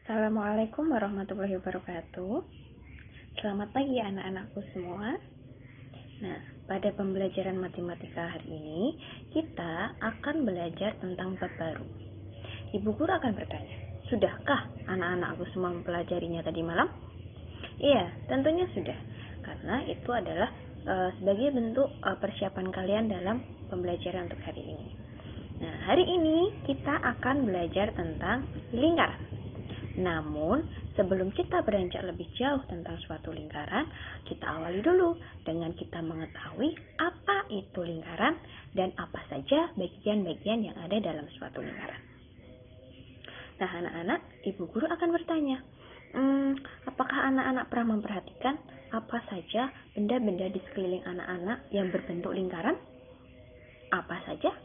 Assalamualaikum warahmatullahi wabarakatuh. Selamat pagi anak-anakku semua. Nah, pada pembelajaran matematika hari ini, kita akan belajar tentang bab baru. Ibu guru akan bertanya, sudahkah anak-anakku semua mempelajarinya tadi malam? Iya, tentunya sudah. Karena itu adalah sebagai bentuk persiapan kalian dalam pembelajaran untuk hari ini. Nah, hari ini kita akan belajar tentang lingkaran. Namun, sebelum kita beranjak lebih jauh tentang suatu lingkaran, kita awali dulu dengan kita mengetahui apa itu lingkaran dan apa saja bagian-bagian yang ada dalam suatu lingkaran. Nah, anak-anak, ibu guru akan bertanya, apakah anak-anak pernah memperhatikan apa saja benda-benda di sekeliling anak-anak yang berbentuk lingkaran? Apa saja?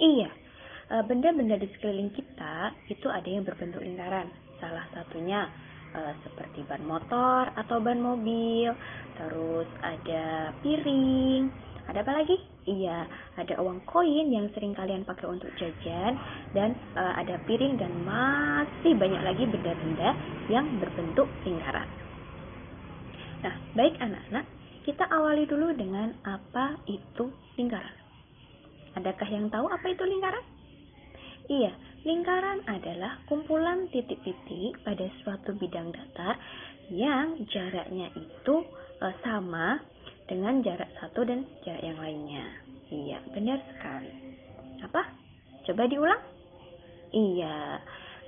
Iya, benda-benda di sekeliling kita itu ada yang berbentuk lingkaran. Salah satunya seperti ban motor atau ban mobil, terus ada piring, ada apa lagi? Iya, ada uang koin yang sering kalian pakai untuk jajan, dan ada piring dan masih banyak lagi benda-benda yang berbentuk lingkaran. Nah, baik anak-anak, kita awali dulu dengan apa itu lingkaran. Adakah yang tahu apa itu lingkaran? Iya, lingkaran adalah kumpulan titik-titik pada suatu bidang datar yang jaraknya itu sama dengan jarak satu dan jarak yang lainnya. Iya, benar sekali. Apa? Coba diulang? Iya.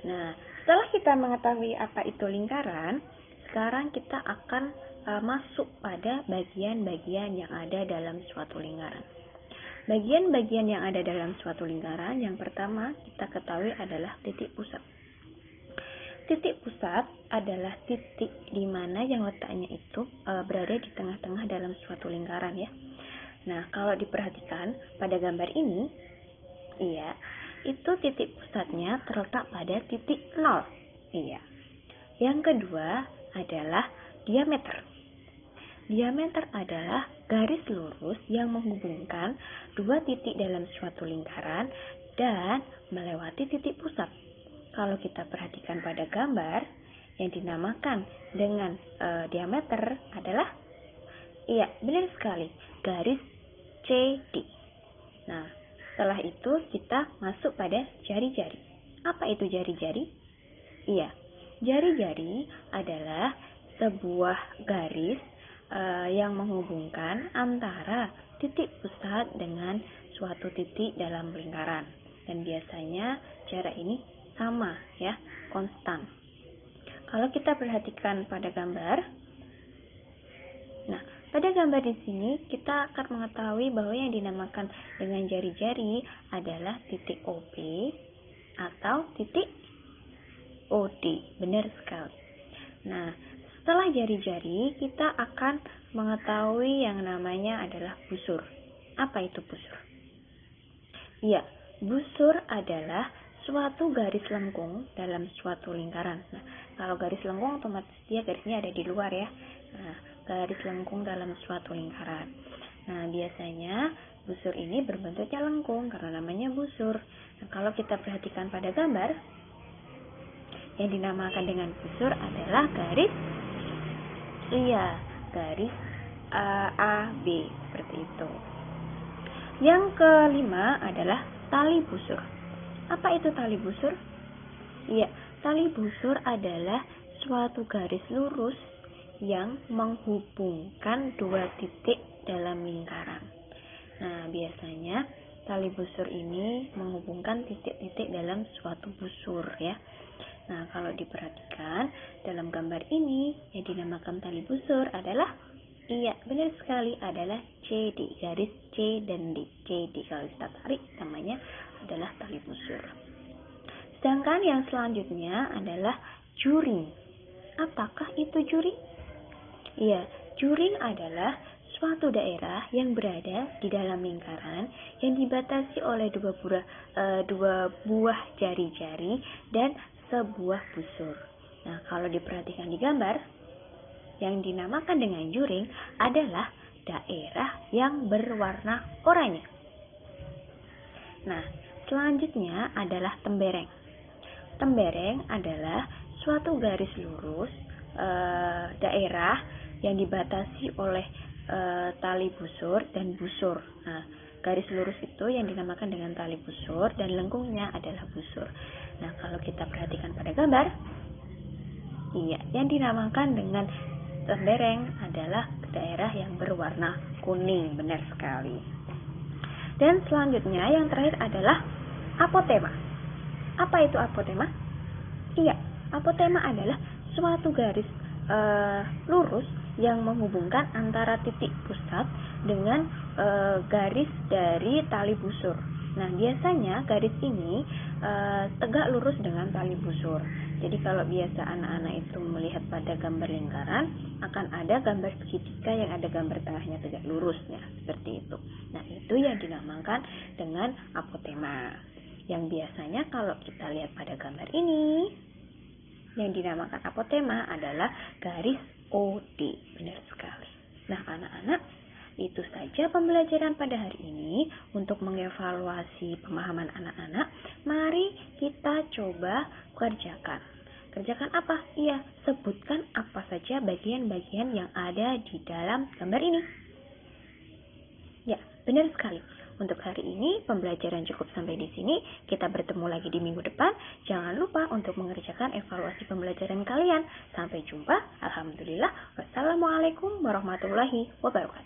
Nah, setelah kita mengetahui apa itu lingkaran, sekarang kita akan masuk pada bagian-bagian yang ada dalam suatu lingkaran. Bagian-bagian yang ada dalam suatu lingkaran, yang pertama kita ketahui adalah titik pusat. Titik pusat adalah titik di mana yang letaknya itu berada di tengah-tengah dalam suatu lingkaran ya. Nah, kalau diperhatikan pada gambar ini, iya, itu titik pusatnya terletak pada titik 0. Iya. Yang kedua adalah diameter. Diameter adalah garis lurus yang menghubungkan dua titik dalam suatu lingkaran dan melewati titik pusat. Kalau kita perhatikan pada gambar, yang dinamakan dengan diameter adalah, iya, benar sekali, garis CD. Nah, setelah itu kita masuk pada jari-jari. Apa itu jari-jari? Iya, jari-jari adalah sebuah garis yang menghubungkan antara titik pusat dengan suatu titik dalam lingkaran, dan biasanya jarak ini sama ya, konstan. Kalau kita perhatikan pada gambar, nah pada gambar di sini kita akan mengetahui bahwa yang dinamakan dengan jari-jari adalah titik OP atau titik OD. Benar sekali. Nah, setelah jari-jari, kita akan mengetahui yang namanya adalah busur. Apa itu busur? Iya, busur adalah suatu garis lengkung dalam suatu lingkaran. Nah, kalau garis lengkung otomatis dia garisnya ada di luar ya. Nah, garis lengkung dalam suatu lingkaran. Nah, biasanya busur ini berbentuknya lengkung karena namanya busur. Nah, kalau kita perhatikan pada gambar, yang dinamakan dengan busur adalah garis, iya, garis AB seperti itu. Yang kelima adalah tali busur. Apa itu tali busur? Iya, tali busur adalah suatu garis lurus yang menghubungkan dua titik dalam lingkaran. Nah, biasanya tali busur ini menghubungkan titik-titik dalam suatu busur ya. Nah, kalau diperhatikan dalam gambar ini, yang dinamakan tali busur adalah, iya, benar sekali, adalah CD, garis C dan D. CD kalau kita tarik namanya adalah tali busur. Sedangkan yang selanjutnya adalah juring. Apakah itu juring? Iya, juring adalah suatu daerah yang berada di dalam lingkaran yang dibatasi oleh dua buah jari-jari dan sebuah busur. Nah, kalau diperhatikan di gambar, yang dinamakan dengan juring adalah daerah yang berwarna oranye. Nah, selanjutnya adalah tembereng. Tembereng adalah suatu garis lurus daerah yang dibatasi oleh tali busur dan busur. Nah, garis lurus itu yang dinamakan dengan tali busur dan lengkungnya adalah busur. Nah, kalau kita perhatikan pada gambar, iya, yang dinamakan dengan lereng adalah daerah yang berwarna kuning, benar sekali. Dan selanjutnya yang terakhir adalah apotema. Apa itu apotema? Iya, apotema adalah suatu garis lurus yang menghubungkan antara titik pusat dengan garis dari tali busur. Nah, biasanya garis ini tegak lurus dengan tali busur. Jadi kalau biasa anak-anak itu melihat pada gambar lingkaran, akan ada gambar segitiga yang ada gambar tengahnya tegak lurusnya, seperti itu. Nah, itu yang dinamakan dengan apotema. Yang biasanya kalau kita lihat pada gambar ini, yang dinamakan apotema adalah garis OD. Benar sekali. Nah, anak-anak, itu saja pembelajaran pada hari ini. Untuk mengevaluasi pemahaman anak-anak, mari kita coba kerjakan. Kerjakan apa? Iya, sebutkan apa saja bagian-bagian yang ada di dalam gambar ini. Ya, benar sekali. Untuk hari ini, pembelajaran cukup sampai di sini. Kita bertemu lagi di minggu depan. Jangan lupa untuk mengerjakan evaluasi pembelajaran kalian. Sampai jumpa. Alhamdulillah. Wassalamualaikum warahmatullahi wabarakatuh.